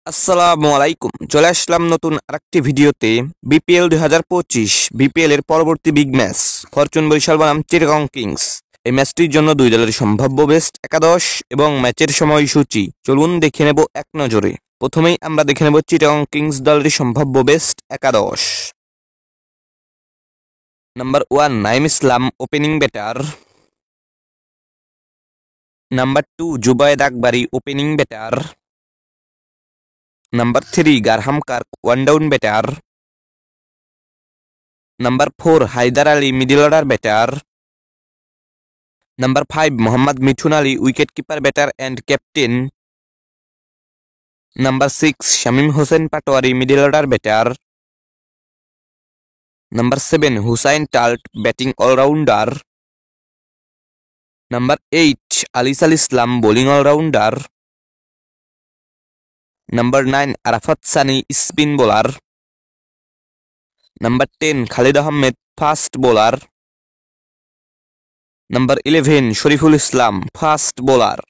আসসালামু আলাইকুম, চলে আসলাম নতুন আরেকটি ভিডিওতে। বিপিএল 2025 বিপিএল এর পরবর্তী বিগ ম্যাচ ফরচুন বরিশাল বনাম চিটাগং কিংস। এই ম্যাচটির জন্য দুই দলের সম্ভাব্য বেস্ট একাদশ এবং ম্যাচের সময়সূচি চলুন দেখে নেব এক নজরে। প্রথমেই আমরা দেখে নেব চিটাগং কিংস দলের সম্ভাব্য বেস্ট একাদশ। Number 1 Naim Islam, opening batter. Number 2 Zubaid Akbari, opening batter. Number 3 Graham Clark, one down batter. Number 4 Haider Ali, middle order batter. Number 5 Mohammad Mithun Ali, wicket keeper batter and captain. Number 6 Shamim Hossain Patwari, middle order batter. Number 7 Hussain Talat, batting all rounder. Number 8 Alis Al Islam, bowling all rounder. Number 9 Arafat Sunny, spin bowler. Number 10 Khaled Ahmed, fast bowler. Number 11 Shariful Islam, fast bowler.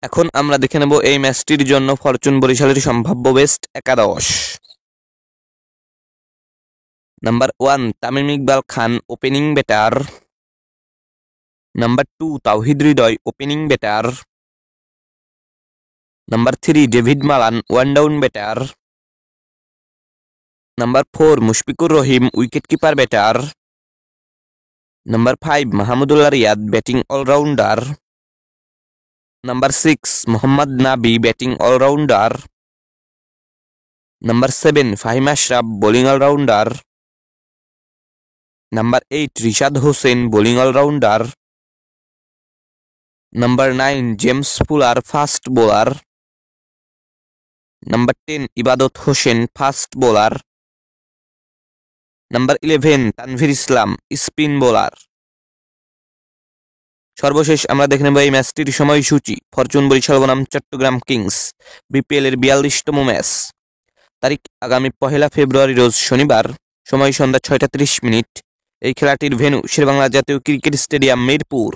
এখন আমরা দেখে নেব এই ম্যাচটির জন্য Fortune বরিশালের সম্ভাব্য best একাদশ। Number 1 Tamim Iqbal Khan, opening batter. Number 2 Towhid Hridoy, opening batter. Number 3 David Malan, one down batter. Number 4 Mushfiqur Rahim, wicket keeper batter. Number 5 Mahmudullah Riyad, batting all rounder. Number 6 Mohammad Nabi, batting all rounder. Number 7 Fahim Ashraf, bowling all rounder. Number 8 Rishad Hossain, bowling all rounder. Number 9 James Fuller, fast bowler. Number 10 Ebadot Hossain, fast bowler. Number 11 Tanvir ইসলাম, spin bowler. সর্বশেষ আমরা দেখে নেব এই ম্যাচটির সময়সূচি। Fortune Barishal বনাম Chittagong Kings BPL এর 42তম match. তারিখ আগামী 1 ফেব্রুয়ারি রোজ শনিবার, সময় সন্ধ্যা 6টা 30 মিনিট। এই খেলাটির ভেন্যু শেরেবাংলা জাতীয় ক্রিকেট স্টেডিয়াম, মিরপুর।